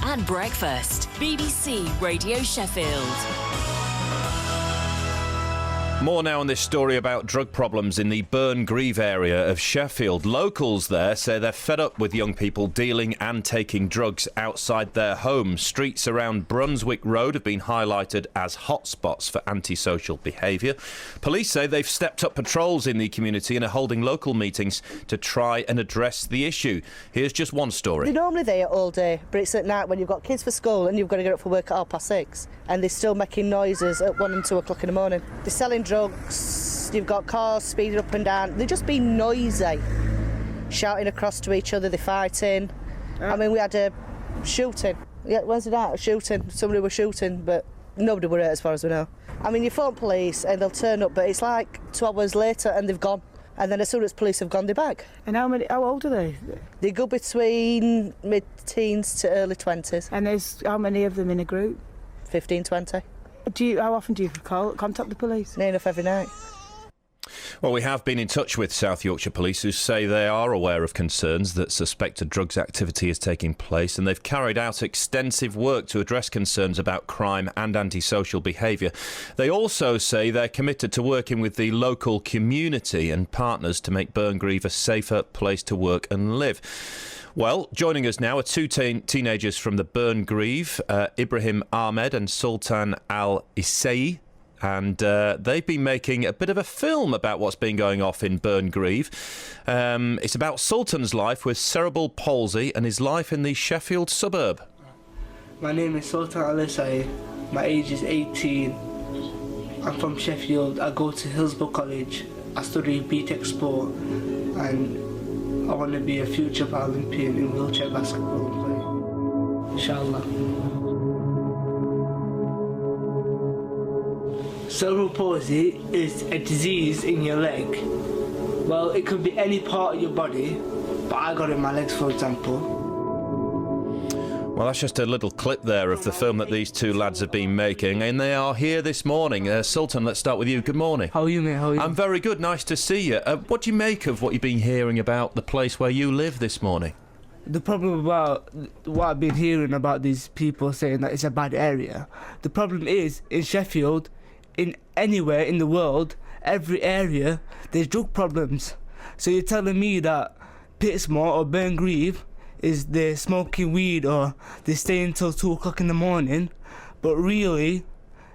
and breakfast. BBC Radio Sheffield. More now on this story about drug problems in the Burngreave area of Sheffield. Locals there say they're fed up with young people dealing and taking drugs outside their homes. Streets around Brunswick Road have been highlighted as hotspots for antisocial behaviour. Police say they've stepped up patrols in the community and are holding local meetings to try and address the issue. Here's just one story. They're normally there all day, but it's at night when you've got kids for school and you've got to get up for work at 6:30, and they're still making noises at 1 and 2 o'clock in the morning. They're selling drugs, you've got cars speeding up and down. They're just being noisy, shouting across to each other, they're fighting. I mean, we had a shooting. Yeah, Wednesday night, a shooting. Somebody was shooting, but nobody were hurt as far as we know. I mean, you phone police and they'll turn up, but it's like 2 hours later and they've gone. And then as soon as police have gone, they're back. And how old are they? They go between mid-teens to early 20s. And there's how many of them in a group? 15, 20. How often do you contact the police? Near enough every night. Well, we have been in touch with South Yorkshire Police, who say they are aware of concerns that suspected drugs activity is taking place, and they've carried out extensive work to address concerns about crime and antisocial behaviour. They also say they're committed to working with the local community and partners to make Burngreave a safer place to work and live. Well, joining us now are two teenagers from the Burngreave, Ibrahim Ahmed and Sultan Al Esayi. And they've been making a bit of a film about what's been going off in Burngreave. It's about Sultan's life with cerebral palsy and his life in the Sheffield suburb. My name is Sultan Al Esayi. My age is 18. I'm from Sheffield. I go to Hillsborough College. I study BTEC sport, and I want to be a future Paralympian in wheelchair basketball and play. Inshallah. Cerebral palsy is a disease in your leg. Well, it could be any part of your body, but I got it in my legs, for example. Well, that's just a little clip there of the film that these two lads have been making, and they are here this morning. Sultan, let's start with you. Good morning. How are you, mate? How are you? I'm very good. Nice to see you. What do you make of what you've been hearing about the place where you live this morning? The problem about what I've been hearing about these people saying that it's a bad area, the problem is, in Sheffield, in anywhere in the world, every area, there's drug problems. So you're telling me that Pittsmore or Burngreave is they're smoking weed or they're staying until 2 o'clock in the morning, but really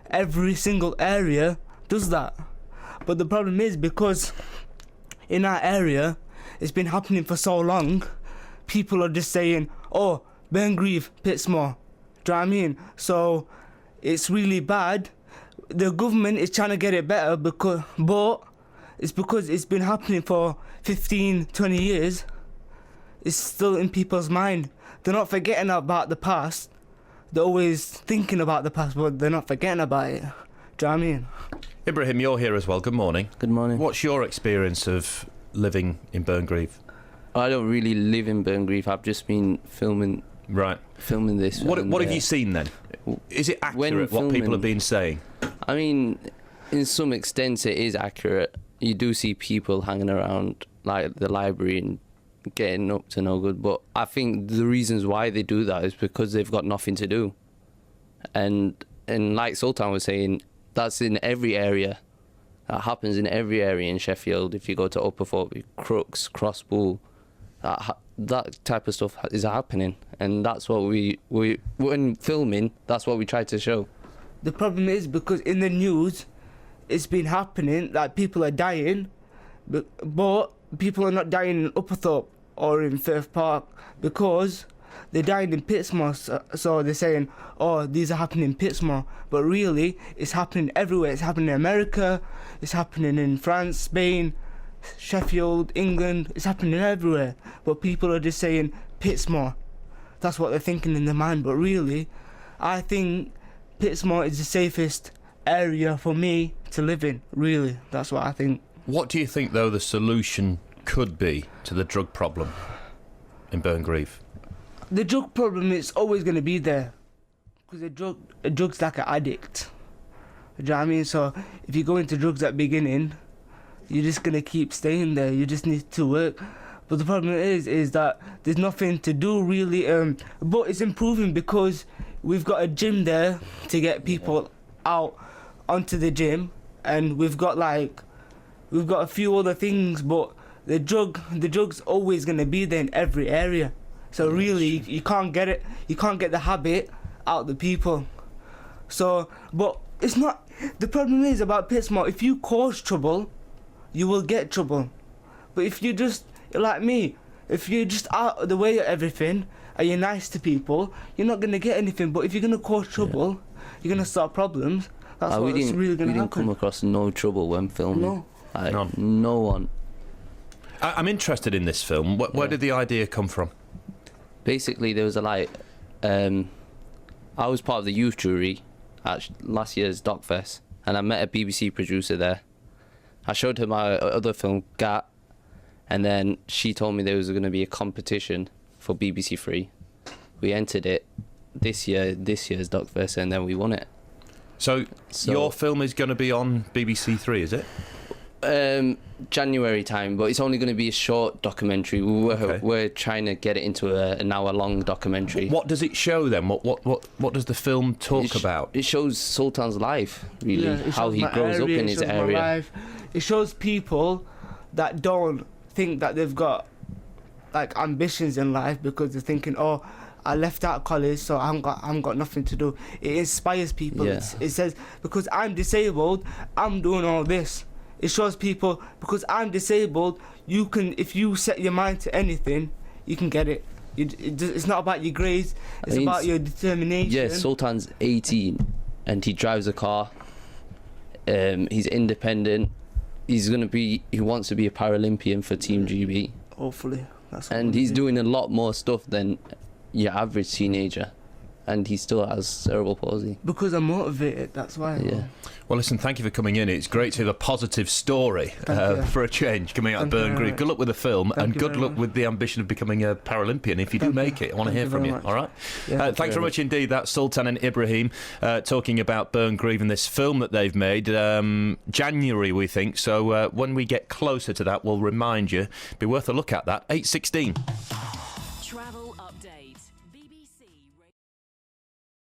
every single area does that. But the problem is, because in our area it's been happening for so long, people are just saying, oh, Burngreave, Pittsmore, do you know what I mean? So it's really bad. The government is trying to get it better, but it's because it's been happening for 15, 20 years. It's still in people's mind. They're not forgetting about the past. They're always thinking about the past, but they're not forgetting about it. Do you know what I mean? Ibrahim, you're here as well. Good morning. Good morning. What's your experience of living in Burngreave? I don't really live in Burngreave. I've just been filming this. What have you seen then? Is it accurate what people have been saying? I mean, in some extent it is accurate. You do see people hanging around like the library and getting up to no good, but I think the reasons why they do that is because they've got nothing to do. And like Sultan was saying, that's in every area. That happens in every area in Sheffield. If you go to Upper Thorpe, Crooks, Crosspool, that type of stuff is happening, and that's what we when filming, that's what we try to show. The problem is, because in the news it's been happening, like people are dying, but people are not dying in Upperthorpe or in Firth Park because they're dying in Pittsmore. So they're saying, oh, these are happening in Pittsmore, but really it's happening everywhere. It's happening in America, it's happening in France, Spain, Sheffield, England. It's happening everywhere, but people are just saying Pittsmore. That's what they're thinking in their mind, but really I think Pittsmore is the safest area for me to live in. Really, that's what I think. What do you think, though, the solution could be to the drug problem in Burngreave? The drug problem is always going to be there, because a drug's like an addict. Do you know what I mean? So if you go into drugs at the beginning, you're just going to keep staying there. You just need to work. But the problem is that there's nothing to do really. But it's improving because we've got a gym there to get people out onto the gym, and we've got a few other things. But the drug's always gonna be there in every area. So really, you can't get it. You can't get the habit out of the people. So, but it's not. The problem is about Pitsmore. If you cause trouble, you will get trouble. But if you just like me, if you're just out of the way of everything and you're nice to people, you're not gonna get anything. But if you're gonna cause trouble, you're gonna start problems. That's what's really gonna happen. We didn't come across no trouble when filming. No. No one. I'm interested in this film. Where did the idea come from? Basically, there was I was part of the youth jury at last year's DocFest, and I met a BBC producer there. I showed her my other film, Gat, and then she told me there was going to be a competition for BBC Three. We entered it this year's DocFest, and then we won it. So your film is going to be on BBC Three, is it? January time, but it's only going to be a short documentary. We're trying to get it into an hour-long documentary. What does it show then? What does the film talk about? It shows Sultan's life, really, how he grows up in his area. It shows people that don't think that they've got ambitions in life because they're thinking, oh, I left out college, so I haven't got nothing to do. It inspires people. Yeah. It says, because I'm disabled, I'm doing all this. It shows people, because I'm disabled, you can, if you set your mind to anything, you can get it. It's not about your grades, it's about your determination. Yeah, Sultan's 18 and he drives a car. He's independent. He wants to be a Paralympian for Team GB. Hopefully. And he's doing a lot more stuff than your average teenager. And he still has cerebral palsy. Because I'm motivated, that's why. Yeah. Well, listen, thank you for coming in. It's great to hear a positive story for a change coming out of Burngreave. Good luck with the film, and good luck with the ambition of becoming a Paralympian. If you do make it, I want to hear from you. All right? Yeah, thanks very much indeed. That's Sultan and Ibrahim talking about Burngreave and this film that they've made. January, we think. So when we get closer to that, we'll remind you. Be worth a look at that. 8:16. Travel